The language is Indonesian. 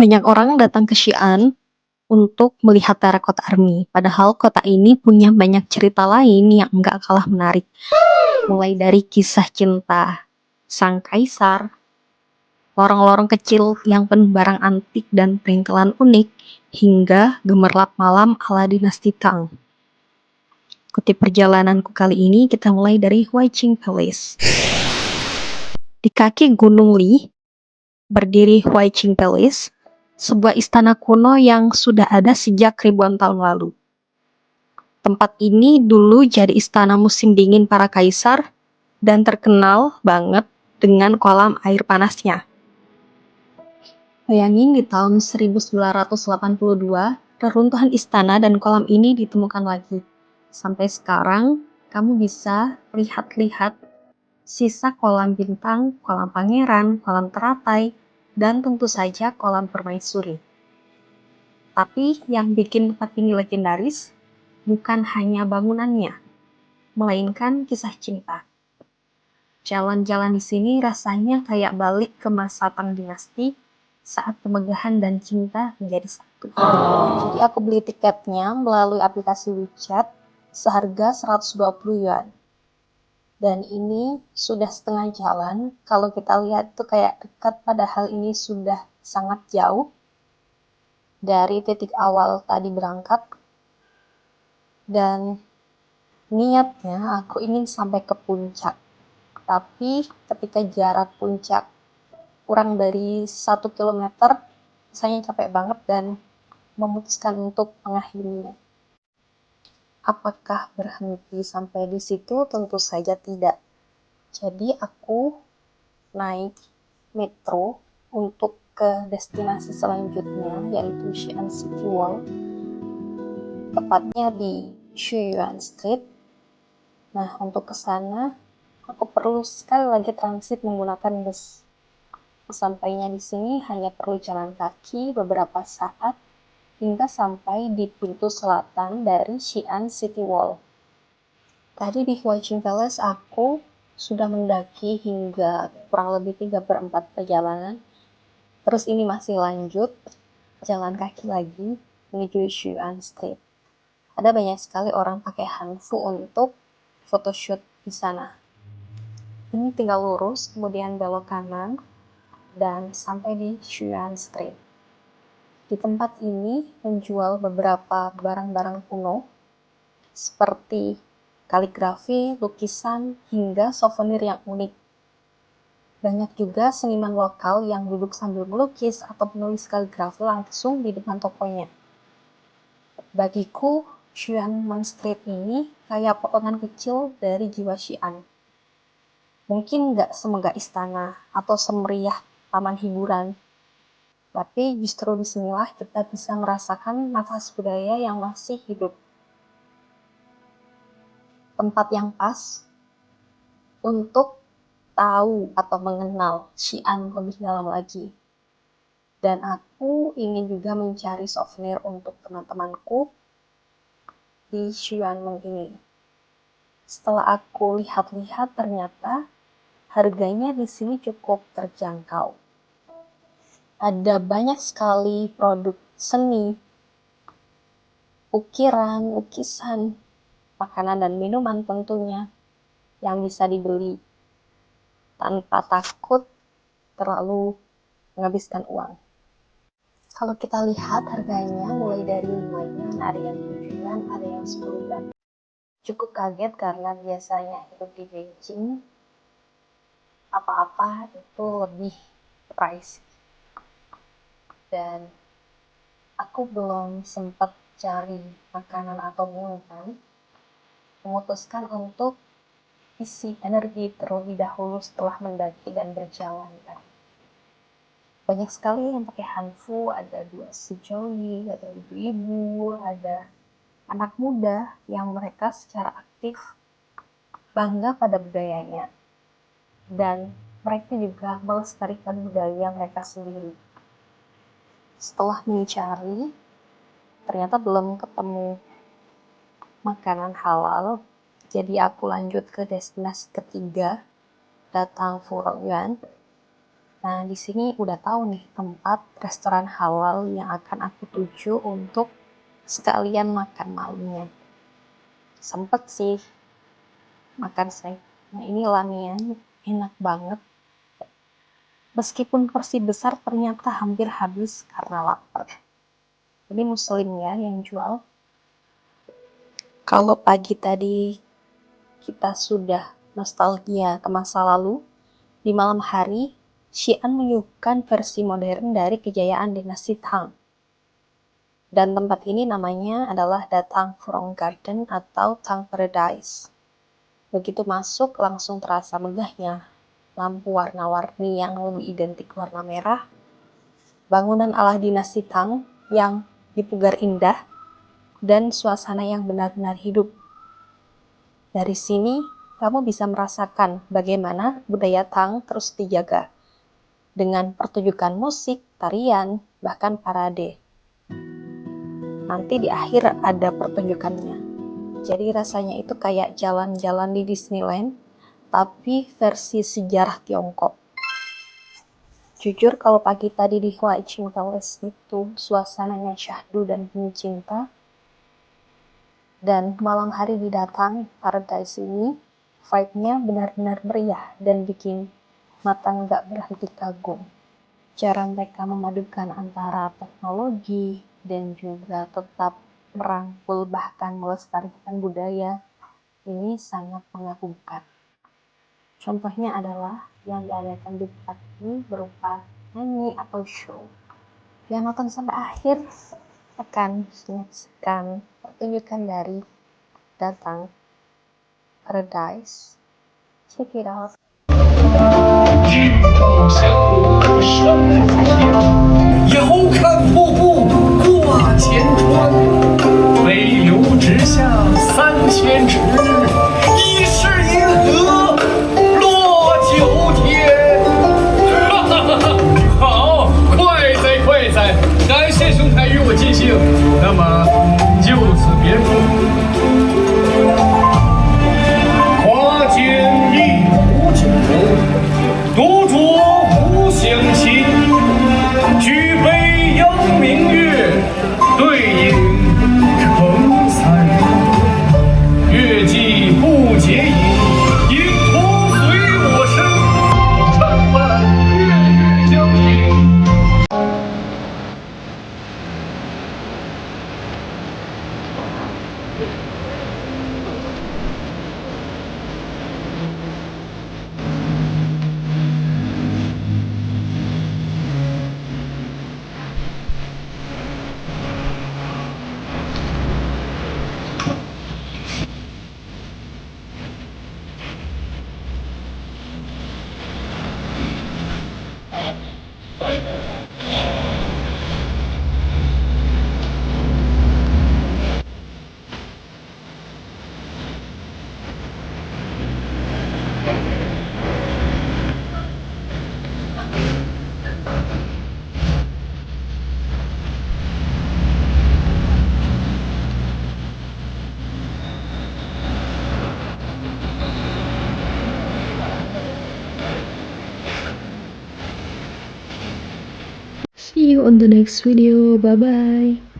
Banyak orang datang ke Xi'an untuk melihat Terracotta Army, padahal kota ini punya banyak cerita lain yang nggak kalah menarik. Mulai dari kisah cinta sang kaisar, lorong-lorong kecil yang penuh barang antik dan perintilan unik, hingga gemerlap malam ala dinasti Tang. Ikuti perjalananku kali ini, kita mulai dari Huaiqing Palace. Di kaki Gunung Li, berdiri Huaiqing Palace, sebuah istana kuno yang sudah ada sejak ribuan tahun lalu. Tempat ini dulu jadi istana musim dingin para kaisar dan terkenal banget dengan kolam air panasnya. Bayangin di tahun 1982, reruntuhan istana dan kolam ini ditemukan lagi. Sampai sekarang, kamu bisa lihat-lihat sisa kolam bintang, kolam pangeran, kolam teratai, dan tentu saja kolam permaisuri. Tapi yang bikin tempat ini legendaris bukan hanya bangunannya, melainkan kisah cinta. Jalan-jalan di sini rasanya kayak balik ke masa Tang Dinasti saat kemegahan dan cinta menjadi satu. Jadi aku beli tiketnya melalui aplikasi WeChat seharga 120 yuan. Dan ini sudah setengah jalan. Kalau kita lihat tuh kayak dekat, padahal ini sudah sangat jauh dari titik awal tadi berangkat. Dan niatnya aku ingin sampai ke puncak. Tapi ketika jarak puncak kurang dari 1 kilometer, saya capek banget dan memutuskan untuk mengakhirinya. Apakah berhenti sampai di situ? Tentu saja tidak. Jadi aku naik metro untuk ke destinasi selanjutnya, yaitu Xi'an City Wall, tepatnya di Xuyuan Street. Nah, untuk ke sana aku perlu sekali lagi transit menggunakan bus. Sesampainya di sini hanya perlu jalan kaki beberapa saat hingga sampai di pintu selatan dari Xi'an City Wall. Tadi di Huaiqing Palace aku sudah mendaki hingga kurang lebih 3/4 perjalanan. Terus ini masih lanjut jalan kaki lagi menuju Xuyuan Street. Ada banyak sekali orang pakai hanfu untuk photoshoot di sana. Ini tinggal lurus, kemudian belok kanan, dan sampai di Xuyuan Street. Di tempat ini menjual beberapa barang-barang kuno, seperti kaligrafi, lukisan, hingga souvenir yang unik. Banyak juga seniman lokal yang duduk sambil melukis atau menulis kaligrafi langsung di depan tokonya. Bagiku, Xuyuan Street ini kayak potongan kecil dari jiwa Xi'an. Mungkin nggak semegah istana atau semeriah taman hiburan, tapi justru disinilah kita bisa merasakan nafas budaya yang masih hidup. Tempat yang pas untuk tahu atau mengenal Xi'an lebih dalam lagi. Dan aku ingin juga mencari souvenir untuk teman-temanku di Xuyuan ini. Setelah aku lihat-lihat, ternyata harganya di sini cukup terjangkau. Ada banyak sekali produk seni, ukiran, lukisan, makanan dan minuman tentunya yang bisa dibeli tanpa takut terlalu menghabiskan uang. Kalau kita lihat harganya mulai dari 5 yuan, ada yang 7 yuan, ada yang 10 yuan. Cukup kaget karena biasanya hidup di Beijing apa-apa itu lebih pricey. Dan aku belum sempat cari makanan atau minuman, memutuskan untuk isi energi terlebih dahulu setelah mendaki dan berjalan. Banyak sekali yang pakai hanfu, ada 2 sejoli, ada ibu-ibu, ada anak muda yang mereka secara aktif bangga pada budayanya. Dan mereka juga melestarikan budaya mereka sendiri. Setelah mencari, ternyata belum ketemu makanan halal, jadi aku lanjut ke destinasi ketiga, datang Fuyuan. Nah, di sini udah tahu nih tempat restoran halal yang akan aku tuju untuk sekalian makan malamnya. Sempet sih makan steak. Nah, ini lamnya enak banget. Meskipun porsi besar ternyata hampir habis karena lapar. Ini muslim ya yang jual. Kalau pagi tadi kita sudah nostalgia ke masa lalu, di malam hari Xi'an menyuguhkan versi modern dari kejayaan dinasti Tang. Dan tempat ini namanya adalah The Tang Front Garden atau Tang Paradise. Begitu masuk langsung terasa megahnya lampu warna-warni yang lebih identik warna merah, bangunan ala dinasti Tang yang dipugar indah, dan suasana yang benar-benar hidup. Dari sini, kamu bisa merasakan bagaimana budaya Tang terus dijaga dengan pertunjukan musik, tarian, bahkan parade. Nanti di akhir ada pertunjukannya. Jadi rasanya itu kayak jalan-jalan di Disneyland, tapi versi sejarah Tiongkok. Jujur kalau pagi tadi di Huaiqing Palace itu suasananya syahdu dan penuh cinta, dan malam hari didatang Paradise ini vibe-nya benar-benar meriah dan bikin mata nggak berhenti kagum. Cara mereka memadukan antara teknologi dan juga tetap merangkul bahkan melestarikan budaya ini sangat mengagumkan. Contohnya adalah yang diadakan di tempat ini berupa nyanyi atau show. Yang nonton sampai akhir akan menyaksikan pertunjukan dari Datang Paradise. Check it out. 遥看瀑布挂前川，飞流直下3000尺，疑是银河落九天。哈哈哈哈！好，快哉快哉！感谢兄台与我尽兴。那么就此别处。花间一壶酒，独酌无相亲。举杯邀明月，对影成三人。月既不解饮，影徒随我身。唱完月月交映。See you on the next video. Bye bye.